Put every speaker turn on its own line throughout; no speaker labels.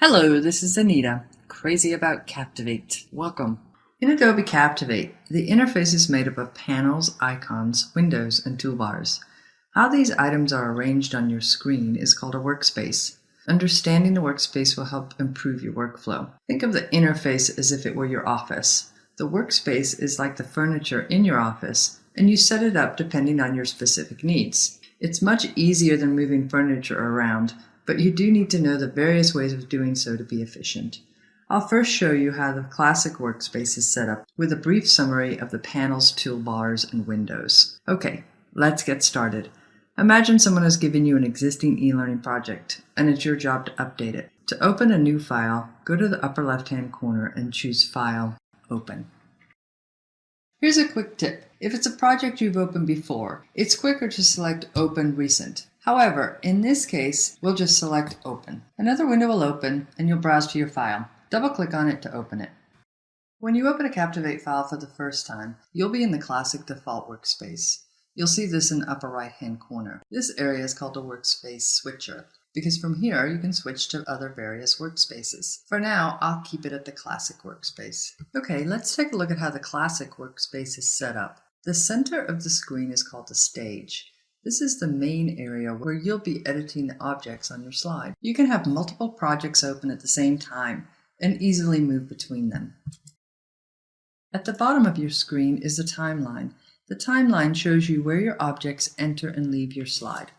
Hello, this is Anita, crazy about Captivate. Welcome. In Adobe Captivate, the interface is made up of panels, icons, windows, and toolbars. How these items are arranged on your screen is called a workspace. Understanding the workspace will help improve your workflow. Think of the interface as if it were your office. The workspace is like the furniture in your office, and you set it up depending on your specific needs. It's much easier than moving furniture around, but you do need to know the various ways of doing so to be efficient. I'll first show you how the classic workspace is set up with a brief summary of the panels, toolbars, and windows. Okay, let's get started. Imagine someone has given you an existing e-learning project, and it's your job to update it. To open a new file, go to the upper left-hand corner and choose File, Open. Here's a quick tip. If it's a project you've opened before, it's quicker to select Open Recent. However, in this case, we'll just select Open. Another window will open and you'll browse to your file. Double-click on it to open it. When you open a Captivate file for the first time, you'll be in the classic default workspace. You'll see this in the upper right-hand corner. This area is called a workspace switcher, because from here you can switch to other various workspaces. For now, I'll keep it at the classic workspace. Okay, let's take a look at how the classic workspace is set up. The center of the screen is called the stage. This is the main area where you'll be editing the objects on your slide. You can have multiple projects open at the same time and easily move between them. At the bottom of your screen is the timeline. The timeline shows you where your objects enter and leave your slide.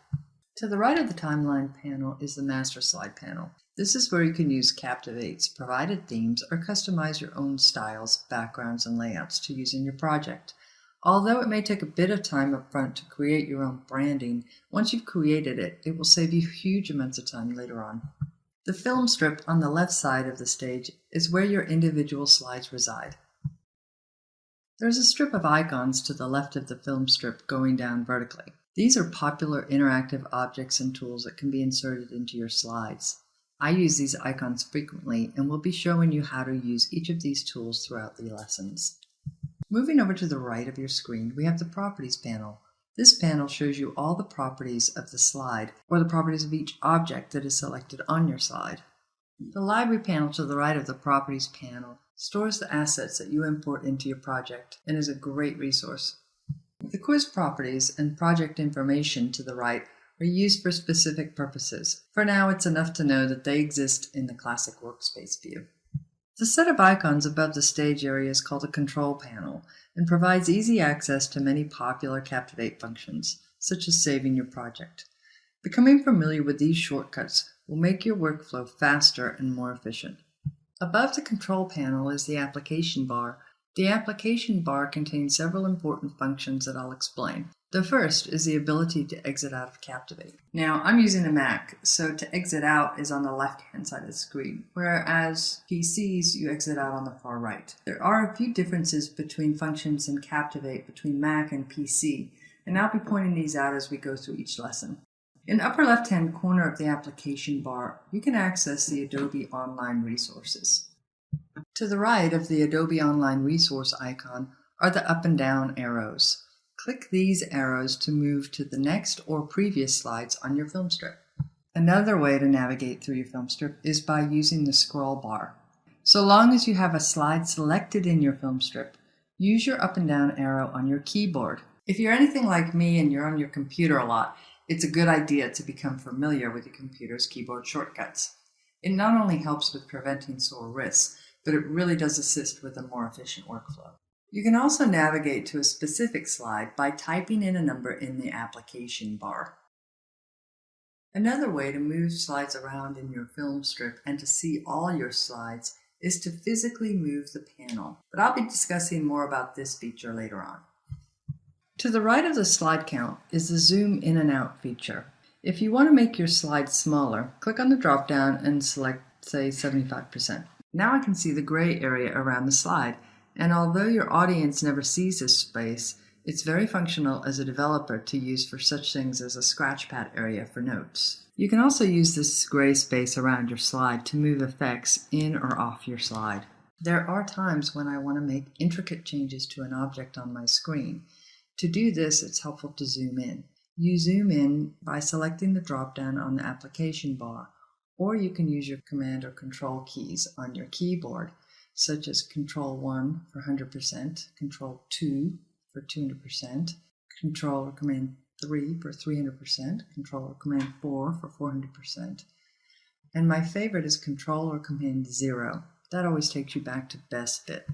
To the right of the timeline panel is the master slide panel. This is where you can use Captivate's provided themes or customize your own styles, backgrounds, and layouts to use in your project. Although it may take a bit of time up front to create your own branding, once you've created it, it will save you huge amounts of time later on. The film strip on the left side of the stage is where your individual slides reside. There's a strip of icons to the left of the film strip going down vertically. These are popular interactive objects and tools that can be inserted into your slides. I use these icons frequently and will be showing you how to use each of these tools throughout the lessons. Moving over to the right of your screen, we have the Properties panel. This panel shows you all the properties of the slide, or the properties of each object that is selected on your slide. The Library panel to the right of the Properties panel stores the assets that you import into your project and is a great resource. The Quiz Properties and Project Information to the right are used for specific purposes. For now, it's enough to know that they exist in the classic workspace view. The set of icons above the stage area is called a Control panel and provides easy access to many popular Captivate functions, such as saving your project. Becoming familiar with these shortcuts will make your workflow faster and more efficient. Above the Control panel is the Application bar. The Application bar contains several important functions that I'll explain. The first is the ability to exit out of Captivate. Now, I'm using a Mac, so to exit out is on the left-hand side of the screen, whereas PCs, you exit out on the far right. There are a few differences between functions in Captivate between Mac and PC, and I'll be pointing these out as we go through each lesson. In the upper left-hand corner of the Application bar, you can access the Adobe Online Resources. To the right of the Adobe Online Resource icon are the up and down arrows. Click these arrows to move to the next or previous slides on your film strip. Another way to navigate through your film strip is by using the scroll bar. So long as you have a slide selected in your film strip, use your up and down arrow on your keyboard. If you're anything like me and you're on your computer a lot, it's a good idea to become familiar with your computer's keyboard shortcuts. It not only helps with preventing sore wrists, but it really does assist with a more efficient workflow. You can also navigate to a specific slide by typing in a number in the Application bar. Another way to move slides around in your film strip and to see all your slides is to physically move the panel, but I'll be discussing more about this feature later on. To the right of the slide count is the Zoom In and Out feature. If you want to make your slide smaller, click on the drop-down and select, say, 75%. Now I can see the gray area around the slide, and although your audience never sees this space, it's very functional as a developer to use for such things as a scratchpad area for notes. You can also use this gray space around your slide to move effects in or off your slide. There are times when I want to make intricate changes to an object on my screen. To do this, it's helpful to zoom in. You zoom in by selecting the drop-down on the Application bar, Or you can use your Command or Control keys on your keyboard, such as Control 1 for 100%, Control 2 for 200%, Control or Command 3 for 300%, Control or Command 4 for 400%. And my favorite is Control or Command 0. That always takes you back to best fit.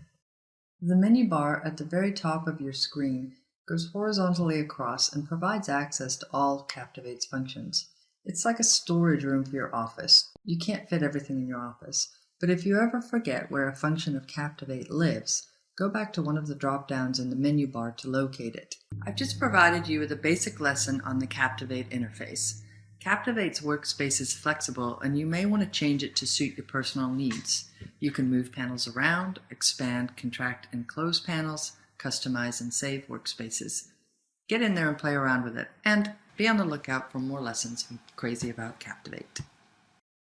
The menu bar at the very top of your screen goes horizontally across and provides access to all Captivate's functions. It's like a storage room for your office. You can't fit everything in your office, but if you ever forget where a function of Captivate lives, go back to one of the drop-downs in the menu bar to locate it. I've just provided you with a basic lesson on the Captivate interface. Captivate's workspace is flexible, and you may want to change it to suit your personal needs. You can move panels around, expand, contract, and close panels, customize and save workspaces. Get in there and play around with it, and be on the lookout for more lessons from Crazy About Captivate.